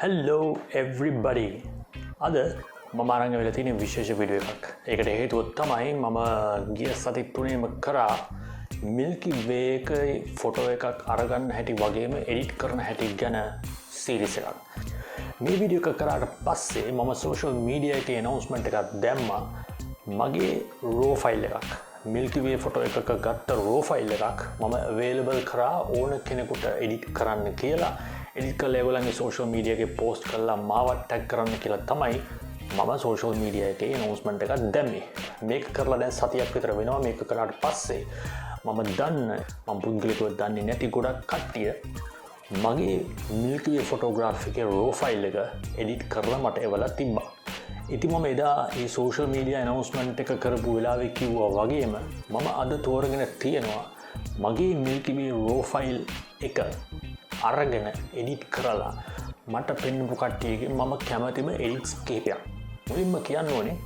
Hello everybody. අද මම අරන් වෙලා තියෙන විශේෂ වීඩියෝ එකක්. ඒකට හේතුව තමයි මම ගිය සති තුනේම කරා Milky Way එකේ ෆොටෝ එකක් අරගන්න හැටි වගේම එඩිට් කරන හැටි ගැන සීරීස් එකක්. මේ වීඩියෝ එක කරාට පස්සේ මම සෝෂල් මීඩියා එකේ announcement එකක් දැම්මා. මගේ raw file එකක් Milky Way ෆොටෝ එකක ගත්ත raw file එකක් මම available කරා ඕන කෙනෙකුට එඩිට් කරන්න කියලා. එඩිට් කරලා ඒගොල්ලන්ගේ සෝෂල් මීඩියා එකේ පෝස්ට් කරලා මාවත් ටැග් කරන්න කියලා තමයි මම සෝෂල් මීඩියා එකේ announcement එකක් දැම්මේ. මේක කරලා දැන් සතියක් විතර වෙනවා. මේක කරාට පස්සේ මම පුද්ගලිකව දන්නේ නැති ගොඩක් කට්ටිය මගේ Milky Way photograph එකේ raw file එක එඩිට් කරලා මට එවලා තිබ්බා. ඉතින් මම එදා මේ සෝෂල් මීඩියා announcement එක කරපු වෙලාවේ කිව්වා වගේම මම අද තෝරගෙන තියෙනවා මගේ Milky Way raw file එක අරගෙන එඩිට් කරලා මට පෙන්වපු කට්ටියගේ මම කැමතිම එඩිට්ස් කිහිපයක්. මුලින්ම කියන්න ඕනේ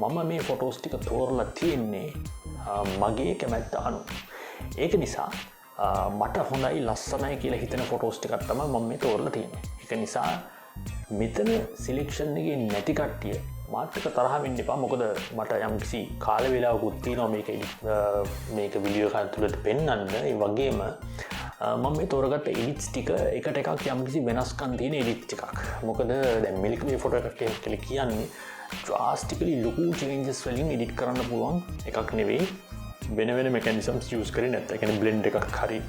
මම මේ ෆොටෝස් ටික තෝරලා තියෙන්නේ මගේ කැමැත්ත අනුව. ඒක නිසා මට හොඳයි ලස්සනයි කියලා හිතෙන ෆොටෝස් ටිකක් තමයි මම මේ තෝරලා තියෙන්නේ. ඒක නිසා මෙතන සිලෙක්ෂන් එකේ නැති කට්ටිය මාත් එක්ක තරහ වෙන්න එපා. මොකද මට යම්කිසි කාල වේලාවකුත් තියෙනවා මේක වීඩියෝ එකක් ඇතුළත පෙන්වන්න. ඒ වගේම මම මේ තෝරගත්ත එඩිට්ස් ටික එකට එකක් යම්කිසි වෙනස්කම් තියෙන එඩිට් එකක්. මොකද දැන් Milky Way ෆොටෝ එකක් කියලා කියන්නේ drastically ලොකු changes වලින් එඩිට් කරන්න පුළුවන් එකක් නෙවෙයි. වෙන mechanisms use කරේ නැත්නම් කියන්නේ blend එකක් හරි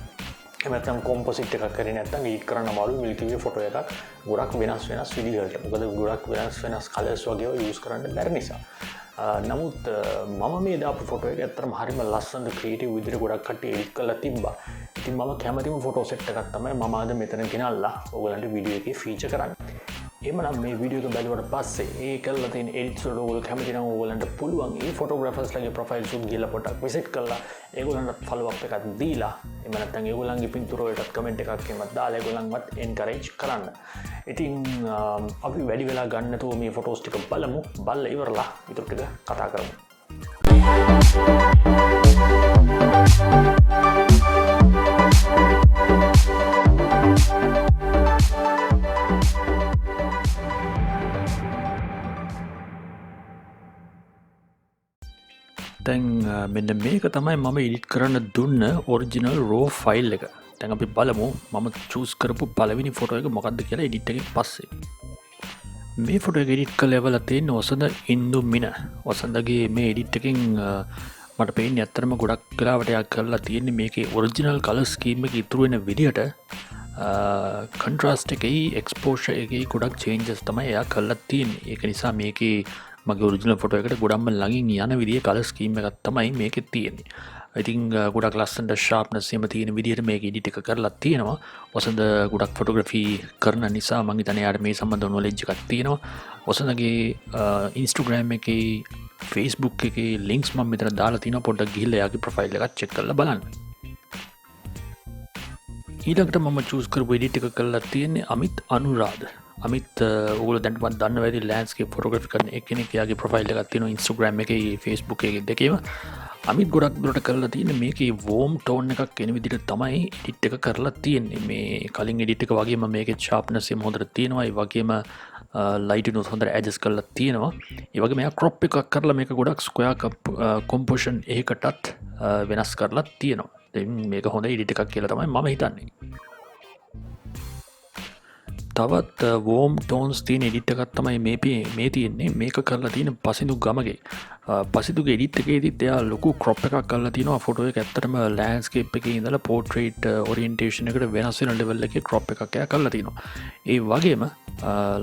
එහෙම නැත්නම් composite එකක් කරේ නැත්නම් එඩිට් කරන්න අමාරු Milky Way ෆොටෝ එකක් ගොඩක් වෙනස් විදිහකට. මොකද ගොඩක් වෙනස් colours වගේ ඒවා use කරන්න බැරි නිසා. නමුත් මම මේ දාපු ෆොටෝ එක ඇත්තටම හරිම ලස්සනට ක්‍රියේටිව් විදිහට ගොඩක් කට්ටිය එඩිට් කරලා තිබ්බා. ඉතින් මම කැමතිම ෆොටෝ සෙට් එකක් තමයි මම අද මෙතන ගෙනල්ලා ඔයගලන්ට වීඩියෝ එකේ ෆීචර් කරන්නේ. එහෙමනම් මේ වීඩියෝ එක බැලුවට පස්සේ ඒ කරලා තියෙන එඩිට්ස් වල ඔයගොල්ලෝ කැමති නම් ඔයගලන්ට පුළුවන් ඒ ෆොටෝග්‍රැෆර්ස්ලාගේ ප්‍රොෆයිල්ස් උත් ගිහලා පොඩ්ඩක් විසිට් කරලා ඒගොල්ලන්ට ෆලෝ අප් එකක් දීලා එහෙම නැත්නම් ඒගොල්ලන්ගේ පින්තූර වලට කමෙන්ට් එකක් එහෙමත් දාලා ඒගොල්ලන්වත් එන්කරේජ් කරන්න. ඉතින් අපි වැඩි වෙලා ගන්න නැතුව මේ ෆොටෝස් ටික බලමු. බලලා ඉවරලා ඊට ටික කතා කරමු. දැන් මෙන්න මේක තමයි මම එඩිට් කරන්න දුන්න ඔරිජිනල් raw ෆයිල් එක. දැන් අපි බලමු මම චූස් කරපු පළවෙනි ෆොටෝ එක මොකක්ද කියලා එඩිට් එකෙන් පස්සේ. මේ ෆොටෝ එක එඩිට් කරලා එවලා තියෙන ඔසඳ ඉන්දු මින. ඔසඳගේ මේ එඩිට් එකෙන් මට පේන්නේ ඇත්තටම ගොඩක් වෙලාවට යා කරලා තියෙන්නේ මේකේ ඔරිජිනල් කලර් ස්කීම් එක ඉතුරු වෙන විදිහට කොන්ට්‍රාස්ට් එකේ එක්ස්පෝෂර් එකේ ගොඩක් චේන්ජස් තමයි එයා කරලා තියෙන්නේ. ඒක නිසා මේකේ මගේ ඔරිජිනල් ෆොටෝ එකට ගොඩක්ම ළඟින් යන විදිහේ කලර් ස්කීම් එකක් තමයි මේකේ තියෙන්නේ. ඉතින් ගොඩක් ලස්සනට ෂාර්ප්නස් එකම තියෙන විදිහට මේක එඩිට් එක කරලා තියෙනවා. ඔසඳ ගොඩක් ෆොටෝග්‍රැෆි කරන නිසා මම හිතන්නේ යාට මේ සම්බන්ධව නොලෙජ් එකක් තියෙනවා. ඔසඳගේ Instagram එකේ Facebook එකේ links මම මෙතන දාලා තිනවා. පොඩ්ඩක් ගිහිල්ලා යාගේ ප්‍රොෆයිල් එකක් චෙක් කරලා බලන්න. ඊළඟට මම චූස් කරපු එඩිට් එක කරලා තියෙන්නේ අමිත් අනුරාධ. අමිත් ඔයගොල්ලෝ දැන්වත් දන්නවා ඇති ලෑන්ඩ්ස්කේප් ෆොටෝග්‍රැෆි කරන එක්කෙනෙක්. එයාගේ ප්‍රොෆයිල් එකක් තියෙනවා Instagram එකේ Facebook එකේ දෙකේම. අමිත් ගොඩක් දුරට කරලා තියෙන්නේ මේකේ වෝම් ටෝන් එකක් එන විදිහට තමයි එඩිට් එක කරලා තියෙන්නේ. මේ කලින් එඩිට් එක වගේම මේකේ ෂාර්ප්නස් එක හොඳට තියෙනවා. ඒ වගේම ලයිට් එක හොඳට ඇඩ්ජස්ට් කරලා තියෙනවා. ඒ වගේම එයා ක්‍රොප් එකක් කරලා මේක ගොඩක් ස්ක්වයර් කොම්පොසිෂන් එකකටත් වෙනස් කරලා තියෙනවා. දැන් මේක හොඳ එඩිට් එකක් කියලා තමයි මම හිතන්නේ. තවත් වෝම් ටෝන්ස් තියෙන එඩිට් එකක් තමයි මේ තියෙන්නේ. මේක කරලා තියෙන පසිඳු ගමගේ. පසිදුගේ එඩිට් එකේදීත් එයා ලොකු ක්‍රොප් එකක් කරලා තියෙනවා. ෆොටෝ එක ඇත්තටම ලෑන්ඩ්ස්කේප් එකේ ඉඳලා පෝර්ට්‍රේට් ඔරියන්ටේෂන් එකට වෙනස් වෙන ලෙවල් එකේ ක්‍රොප් එකක් එයා කරලා තියෙනවා. ඒ වගේම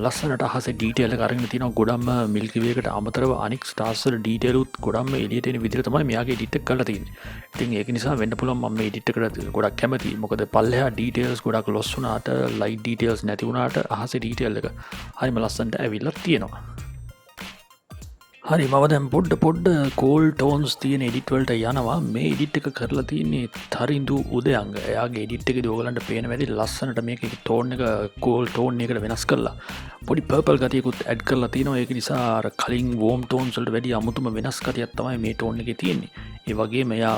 ලස්සනට අහසේ ඩීටේල් එක අරගෙන තියෙනවා. ගොඩක්ම Milky Way එකට අමතරව අනික් ස්ටාර්ස් වල ඩීටේල් උත් ගොඩක්ම එළියට එන විදිහට තමයි මෙයාගේ එඩිට් එක කරලා තියෙන්නේ. ඉතින් ඒක නිසා වෙන්න පුළුවන් මම මේ එඩිට් එකට ගොඩක් කැමතියි. මොකද පල්ලෙහා ඩීටේල්ස් ගොඩක් ලොස් වුණාට ලයිට් ඩීටේල්ස් නැති වුණාට අහසේ ඩීටේල් එක හරිම ලස්සනට ඇවිල්ලා තියෙනවා. හරි මම දැන් පොඩ්ඩ කෝල් ටෝන්ස් තියෙන එඩිට්වලට යනවා මේ එඩිට් එක කරලා තියන්නේ තරින්දු උදයංග එයාගේ එඩිට් එක දෝගලන්ට පේන වැඩි ලස්සනට මේක ටෝන් එක කෝල් ටෝන් එකට වෙනස් කරලා පොඩි පර්පල් ගතියකුත් ඇඩ් කරලා තියෙනවා ඒක නිසා කලින් වෝම් ටෝන්ස් වලට වැඩි අමුතුම වෙනස් ගතියක් තමයි මේ ටෝන් එකේ තියෙන්නේ ඒ වගේම මෙයා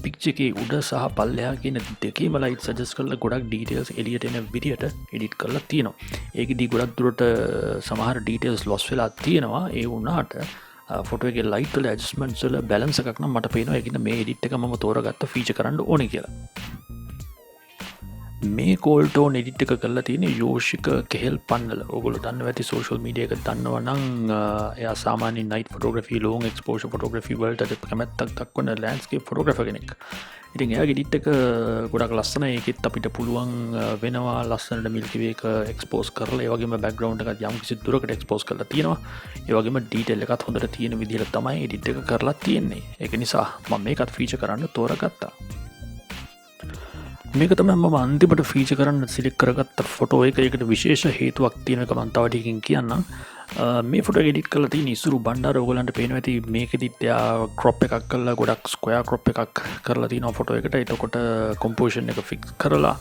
පික්චර් එකේ උඩ සහ පල්ලෙහා කියන දෙකේම ලයිට් සජෙස්ට් කරලා ගොඩක් ඩීටේල්ස් එළියට එන විදියට එඩිට් කරලා තියෙනවා ඒකෙදි ගොඩක් දුරට සමහර ඩීටේල්ස් ලොස් වෙලා තියෙනවා ඒ වුණාට ෆොටෝ එකේ ලයිට් වල ඇඩ්ජස්ට්මන්ට්ස් වල බැලන්ස් එකක් නම් මට පේනවා ඒකින්ද මේ එඩිට් එක මම තෝරගත්ත ෆීචර් කරන්න ඕනේ කියලා. මේ කෝල් ටෝන් එඩිට් එක කරලා තියෙන්නේ යෝෂික කෙහෙල් පන්නල. ඔයගොල්ලෝ දන්නවා ඇති සෝෂල් මීඩියා එක දන්නවා නම් එයා සාමාන්‍යයෙන් නයිට් ෆොටෝග්‍රැෆි, ලොන් එක්ස්පෝෂර් ෆොටෝග්‍රැෆි වලට කැමැත්තක් දක්වන ලෑන්ඩ්ස්කේප් ෆොටෝග්‍රැෆර් කෙනෙක්. ඉතින් එයාගේ එඩිට් එක ගොඩක් ලස්සනයි. ඒකෙත් අපිට පුළුවන් වෙනවා ලස්සනට මිල්කි වේ එක එක්ස්පෝස් කරලා ඒ වගේම බෑග්ග්‍රවුන්ඩ් එකත් යම් කිසි දුරකට එක්ස්පෝස් කරලා තියෙනවා. ඒ වගේම ඩීටේල් එකත් හොඳට තියෙන විදිහට තමයි එඩිට් එක කරලා තියෙන්නේ. ඒක නිසා මම මේකත් ෆීචර් කරන්න තෝරගත්තා. මේක තමයි මම අන්තිමට ෆීචර් කරන්න සිලෙක්ට් කරගත්ත ෆොටෝ එක. ඒකට විශේෂ හේතුවක් තියෙන එක මම තව ටිකකින් කියන්නම්. මේ ෆොටෝ එඩිට් කරලා තියෙන ඉසුරු බණ්ඩාර ඔයගලන්ට පේනවා ඇති මේකෙදිත් එයා ක්‍රොප් එකක් කරලා ගොඩක් ස්ක්වයර් ක්‍රොප් එකක් කරලා තිනවා ෆොටෝ එකට. එතකොට කොම්පෝසිෂන් එක ෆික්ස් කරලා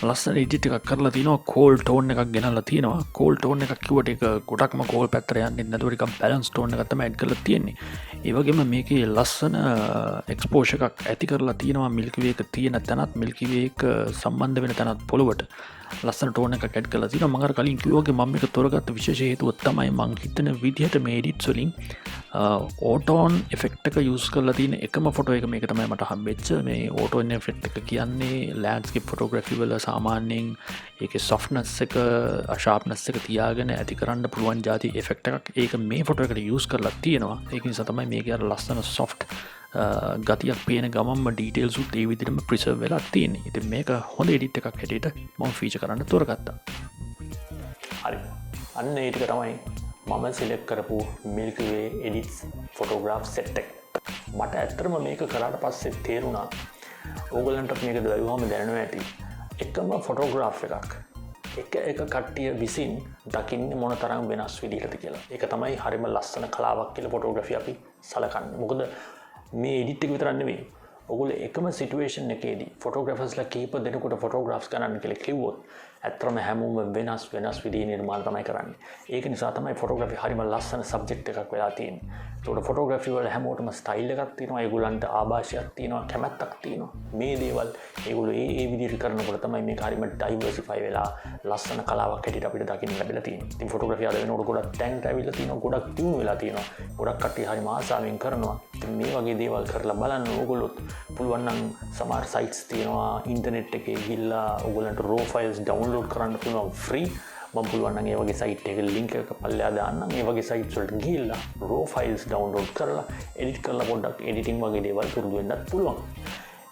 ලස්සන එඩිට් එකක් කරලා තිනවා. කෝල් ටෝන් එකක් ගෙනල්ලා තිනවා. කෝල් ටෝන් එකක් කිව්වට ඒක ගොඩක්ම කෝල් පැත්තට යන්නේ නැතුව ටිකක් බැලන්ස් ටෝන් එකක් තමයි ඇඩ් කරලා තියෙන්නේ. ඒ වගේම මේකේ ලස්සන එක්ස්පෝෂර් එකක් ඇති කරලා තිනවා මිල්කි වේ එක තියෙන තැනත් මිල්කි වේ එක සම්බන්ධ වෙන තැනත් පොළොවට ලස්සන ටෝන් එකක් ඇඩ් කරලා තිනවා. මම අර කලින් කිව්වා වගේ මම මේක තෝරගත්ත විශේෂ හේතුව තමයි මම හිතන විදිහට මේ එඩිට්ස් වලින් ඕටෝන් එෆෙක්ට් එක යූස් කරලා තියෙන එකම ෆොටෝ එක මේක තමයි මට හම්බෙච්ච. මේ ඕටෝන් එෆෙක්ට් එක කියන්නේ ලෑන්ඩ්ස්කේප් ෆොටෝග්‍රැෆි වල සාමාන්‍යයෙන් ඒකේ සොෆ්ට්නස් එක ෂාර්ප්නස් එක තියාගෙන ඇති කරන්න පුළුවන් ಜಾති එෆෙක්ට් එකක් ඒක මේ ෆොටෝ එකට යූස් කරලා තියෙනවා. ඒක නිසා තමයි මේකේ අර ලස්සන සොෆ්ට් ගතියක් පේන ගමන්ම ඩීටේල්ස් උත් ඒ විදිහටම ප්‍රිසර්ව් වෙලා තියෙන්නේ. ඉතින් මේක හොඳ එඩිට් එකක් හැටියට මම ෆීචර් කරන්න තෝරගත්තා. හරි. අන්න ඒ ටික තමයි මම සිලෙක්ට් කරපු Milky Way edits photograph set එක. මට ඇත්තටම මේක කරාට පස්සේ තේරුණා ඕගොල්ලන්ට මේක දරුවාම දැනෙනවා ඇති. එකම ෆොටෝග්‍රාෆ් එකක් එක කට්ටිය විසින් දකින්නේ මොන තරම් වෙනස් විදිහටද කියලා. ඒක තමයි හරිම ලස්සන කලාවක් කියලා ෆොටෝග්‍රැෆි අපි සලකන්නේ. මොකද මේ එඩිට් එක විතරක් නෙවෙයි. ඔයගොල්ලෝ එකම සිටුේෂන් එකේදී ෆොටෝග්‍රැෆර්ස්ලා කීප දෙනෙකුට ෆොටෝග්‍රාෆ්ස් ගන්න කියලා කිව්වොත් ඇත්තටම හැමෝම වෙනස් විදිහේ නිර්මාණ තමයි කරන්නේ. ඒක නිසා තමයි ෆොටෝග්‍රැෆි හරිම ලස්සන සබ්ජෙක්ට් එකක් වෙලා තියෙන්නේ. ඒකට ෆොටෝග්‍රැෆි වල හැමෝටම ස්ටයිල් එකක් තියෙනවා. ඒගොල්ලන්ට ආభాෂයක් තියෙනවා, කැමැත්තක් තියෙනවා. මේ දේවල් ඒගොල්ලෝ ඒ විදිහට කරනකොට තමයි මේක හරිම ඩයිවර්සිෆයි වෙලා ලස්සන කලාවක් හැටියට අපිට දකින්න ලැබිලා තියෙන්නේ. ඉතින් ෆොටෝග්‍රැෆි අද වෙනකොට ගොඩක් ටැන්ට් ඇවිල්ලා තියෙනවා, ගොඩක් දියුණු වෙලා තියෙනවා. ගොඩක් කට්ටිය හරිම ආසාවෙන් කරනවා. ඉතින් මේ වගේ දේවල් කරලා බලන්න ඕගොල්ලොත් පුළුවන් නම් සමහර සයිට්ස් තියෙනවා ඉන්ටර්නෙට් එකේ ගිහිල්ලා ඕගොල්ලන්ට රෝ ෆයිල්ස් ඩවුන්ලෝඩ් කරන්න පුළුවන් ෆ්‍රී. මම පුළුවන් නම් ඒ වගේ සයිට් එකක ලින්ක් එක පල්ලෙහා දාන්නම්. ඒ වගේ සයිට්ස් වලට ගිහිල්ලා රෝ ෆයිල්ස් ඩවුන්ලෝඩ් කරලා එඩිට් කරලා පොඩ්ඩක් එඩිටින් වගේ දේවල් පුරුදු වෙන්නත් පුළුවන්.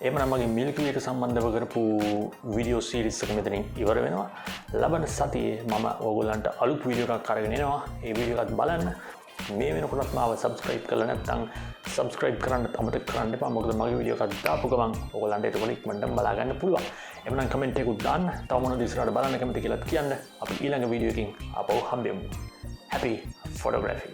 එහෙමනම් මගේ මිල්කි වේ එක සම්බන්ධව කරපු වීඩියෝ සීරීස් එක මෙතනින් ඉවර වෙනවා. ලබන සතියේ මම ඕගොල්ලන්ට අලුත් වීඩියෝ එකක් අරගෙන එනවා. ඒ වීඩියෝ එකත් බලන්න. මේ වෙනකොටත් මාව සබ්ස්ක්‍රයිබ් කරලා නැත්නම් සබ්ස්ක්‍රයිබ් කරන්න අමතක කරන්න එපා. මොකද මගේ වීඩියෝ එකක් දාපු ගමන් ඕගොල්ලන්ට ඒක ඉක්මනටම බලා ගන්න පුළුවන්. එහෙනම් කමෙන්ට් එකකුත් දාන්න. තව මොනවද ඉස්සරහට බලන්න කැමති කියලාත් කියන්න. අපි ඊළඟ වීඩියෝ එකකින් ආපහු හම්බෙමු. Happy photography.